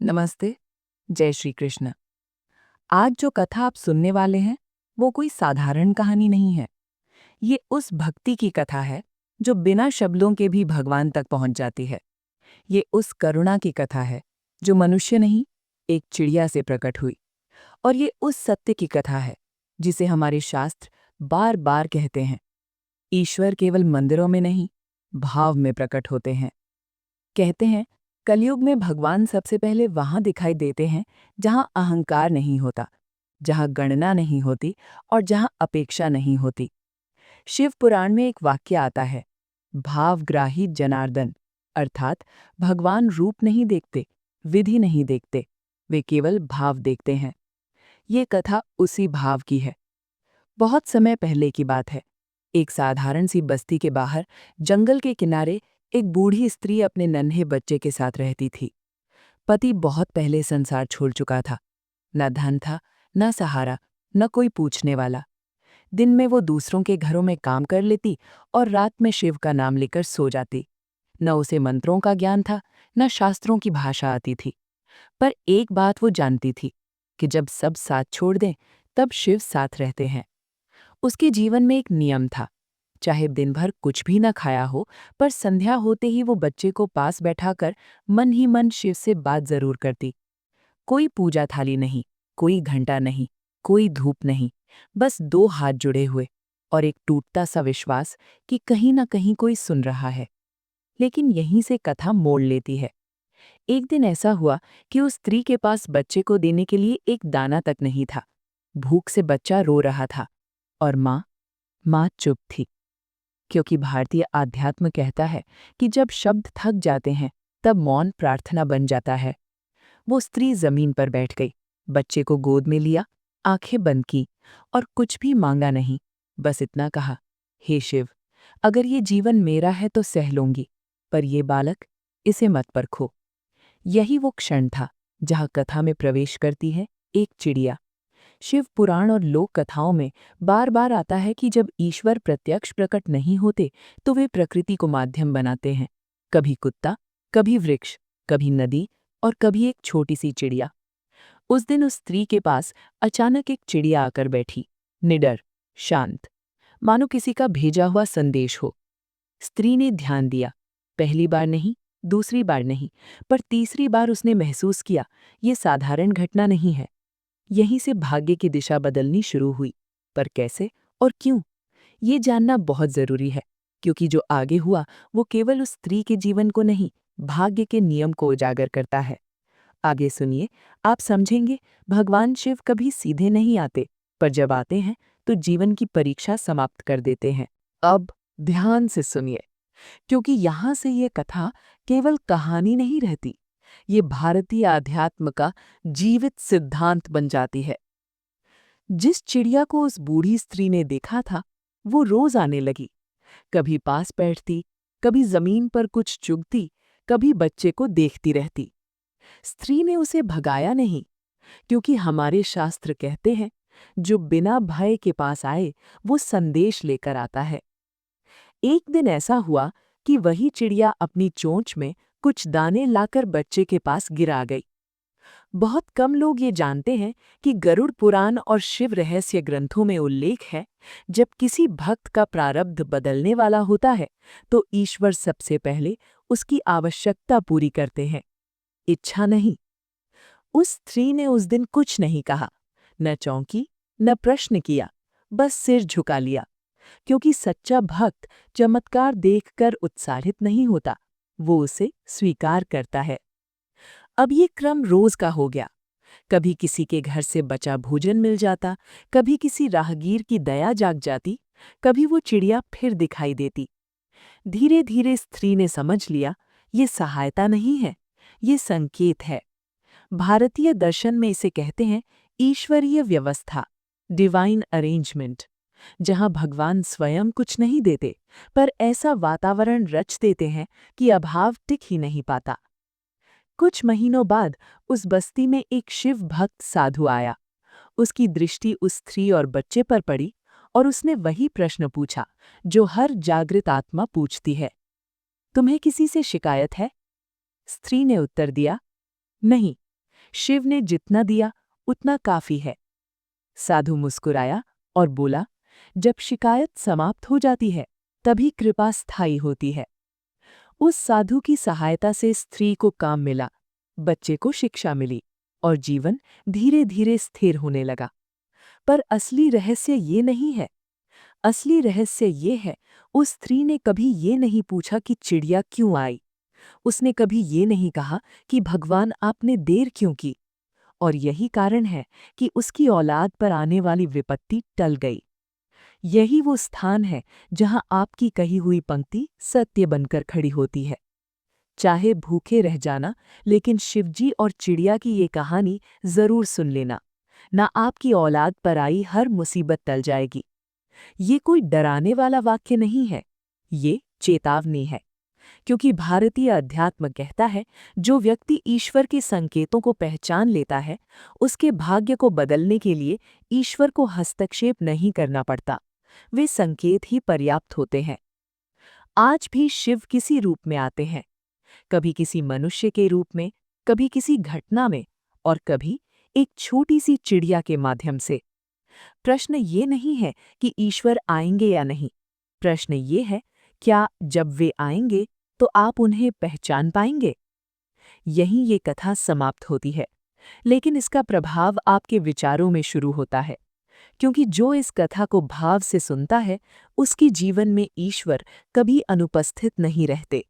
नमस्ते। जय श्री कृष्ण। आज जो कथा आप सुनने वाले हैं वो कोई साधारण कहानी नहीं है। ये उस भक्ति की कथा है जो बिना शब्दों के भी भगवान तक पहुंच जाती है। ये उस करुणा की कथा है जो मनुष्य नहीं, एक चिड़िया से प्रकट हुई। और ये उस सत्य की कथा है जिसे हमारे शास्त्र बार बार कहते हैं, ईश्वर केवल मंदिरों में नहीं, भाव में प्रकट होते हैं। कहते हैं कलयुग में भगवान सबसे पहले वहां दिखाई देते हैं जहां अहंकार नहीं होता, जहां गणना नहीं होती और जहां अपेक्षा नहीं होती। शिव पुराण में एक वाक्य आता है, भावग्राही जनार्दन, अर्थात भगवान रूप नहीं देखते, विधि नहीं देखते, वे केवल भाव देखते हैं। ये कथा उसी भाव की है। बहुत समय पहले की बात है। एक साधारण सी बस्ती के बाहर जंगल के किनारे एक बूढ़ी स्त्री अपने नन्हे बच्चे के साथ रहती थी। पति बहुत पहले संसार छोड़ चुका था। न धन था, न सहारा, न कोई पूछने वाला। दिन में वो दूसरों के घरों में काम कर लेती और रात में शिव का नाम लेकर सो जाती। न उसे मंत्रों का ज्ञान था, न शास्त्रों की भाषा आती थी। पर एक बात वो जानती थी कि जब सब साथ छोड़ दें, तब शिव साथ रहते हैं। उसके जीवन में एक नियम था, चाहे दिन भर कुछ भी न खाया हो, पर संध्या होते ही वो बच्चे को पास बैठाकर मन ही मन शिव से बात जरूर करती। कोई पूजा थाली नहीं, कोई घंटा नहीं, कोई धूप नहीं, बस दो हाथ जुड़े हुए और एक टूटता सा विश्वास कि कहीं ना कहीं कोई सुन रहा है। लेकिन यहीं से कथा मोड़ लेती है। एक दिन ऐसा हुआ कि उस स्त्री के पास बच्चे को देने के लिए एक दाना तक नहीं था। भूख से बच्चा रो रहा था और माँ चुप थी। क्योंकि भारतीय आध्यात्म कहता है कि जब शब्द थक जाते हैं तब मौन प्रार्थना बन जाता है। वो स्त्री जमीन पर बैठ गई, बच्चे को गोद में लिया, आंखें बंद की और कुछ भी मांगा नहीं, बस इतना कहा, हे शिव, अगर ये जीवन मेरा है तो सह लूंगी, पर ये बालक, इसे मत परखो। यही वो क्षण था जहाँ कथा में प्रवेश करती है एक चिड़िया। शिव पुराण और लोक कथाओं में बार बार आता है कि जब ईश्वर प्रत्यक्ष प्रकट नहीं होते तो वे प्रकृति को माध्यम बनाते हैं। कभी कुत्ता, कभी वृक्ष, कभी नदी और कभी एक छोटी सी चिड़िया। उस दिन उस स्त्री के पास अचानक एक चिड़िया आकर बैठी, निडर, शांत, मानो किसी का भेजा हुआ संदेश हो। स्त्री ने ध्यान दिया। पहली बार नहीं, दूसरी बार नहीं, पर तीसरी बार उसने महसूस किया, ये साधारण घटना नहीं है। यहीं से भाग्य की दिशा बदलनी शुरू हुई। पर कैसे और क्यों, ये जानना बहुत जरूरी है, क्योंकि जो आगे हुआ वो केवल उस स्त्री के जीवन को नहीं, भाग्य के नियम को उजागर करता है। आगे सुनिए, आप समझेंगे भगवान शिव कभी सीधे नहीं आते, पर जब आते हैं तो जीवन की परीक्षा समाप्त कर देते हैं। अब ध्यान से सुनिए, क्योंकि यहाँ से ये कथा केवल कहानी नहीं रहती, ये भारतीय आध्यात्म का जीवित सिद्धांत बन जाती है। जिस चिड़िया को उस बूढ़ी स्त्री ने देखा था, वो रोज आने लगी। कभी पास बैठती, कभी जमीन पर कुछ चुगती, कभी बच्चे को देखती रहती। स्त्री ने उसे भगाया नहीं, क्योंकि हमारे शास्त्र कहते हैं, जो बिना भय के पास आए वो संदेश लेकर आता है। एक दिन ऐसा हुआ कि वही चिड़िया अपनी चोंच में कुछ दाने लाकर बच्चे के पास गिरा गई। बहुत कम लोग ये जानते हैं कि गरुड़ पुराण और शिव रहस्य ग्रंथों में उल्लेख है, जब किसी भक्त का प्रारब्ध बदलने वाला होता है तो ईश्वर सबसे पहले उसकी आवश्यकता पूरी करते हैं, इच्छा नहीं। उस स्त्री ने उस दिन कुछ नहीं कहा, न चौंकी, न प्रश्न किया, बस सिर झुका लिया, क्योंकि सच्चा भक्त चमत्कार देखकर उत्साहित नहीं होता, वो उसे स्वीकार करता है। अब ये क्रम रोज का हो गया। कभी किसी के घर से बचा भोजन मिल जाता, कभी किसी राहगीर की दया जाग जाती, कभी वो चिड़िया फिर दिखाई देती। धीरे धीरे स्त्री ने समझ लिया, ये सहायता नहीं है, ये संकेत है। भारतीय दर्शन में इसे कहते हैं ईश्वरीय व्यवस्था, डिवाइन अरेंजमेंट, जहां भगवान स्वयं कुछ नहीं देते, पर ऐसा वातावरण रच देते हैं कि अभाव टिक ही नहीं पाता। कुछ महीनों बाद उस बस्ती में एक शिव भक्त साधु आया। उसकी दृष्टि उस स्त्री और बच्चे पर पड़ी और उसने वही प्रश्न पूछा जो हर जागृत आत्मा पूछती है, तुम्हें किसी से शिकायत है? स्त्री ने उत्तर दिया, नहीं, शिव ने जितना दिया उतना काफी है। साधु मुस्कुराया और बोला, जब शिकायत समाप्त हो जाती है तभी कृपा स्थायी होती है। उस साधु की सहायता से स्त्री को काम मिला, बच्चे को शिक्षा मिली और जीवन धीरे धीरे स्थिर होने लगा। पर असली रहस्य ये नहीं है। असली रहस्य ये है, उस स्त्री ने कभी ये नहीं पूछा कि चिड़िया क्यों आई। उसने कभी ये नहीं कहा कि भगवान आपने देर क्यों की। और यही कारण है कि उसकी औलाद पर आने वाली विपत्ति टल गई। यही वो स्थान है जहां आपकी कही हुई पंक्ति सत्य बनकर खड़ी होती है। चाहे भूखे रह जाना, लेकिन शिवजी और चिड़िया की ये कहानी जरूर सुन लेना। ना आपकी औलाद पर आई हर मुसीबत टल जाएगी। ये कोई डराने वाला वाक्य नहीं है, ये चेतावनी है। क्योंकि भारतीय अध्यात्म कहता है, जो व्यक्ति ईश्वर के संकेतों को पहचान लेता है, उसके भाग्य को बदलने के लिए ईश्वर को हस्तक्षेप नहीं करना पड़ता। वे संकेत ही पर्याप्त होते हैं। आज भी शिव किसी रूप में आते हैं, कभी किसी मनुष्य के रूप में, कभी किसी घटना में, और कभी एक छोटी सी चिड़िया के माध्यम से। प्रश्न ये नहीं है कि ईश्वर आएंगे या नहीं। प्रश्न ये है, क्या जब वे आएंगे तो आप उन्हें पहचान पाएंगे? यहीं ये कथा समाप्त होती है, लेकिन इसका प्रभाव आपके विचारों में शुरू होता है। क्योंकि जो इस कथा को भाव से सुनता है, उसके जीवन में ईश्वर कभी अनुपस्थित नहीं रहते।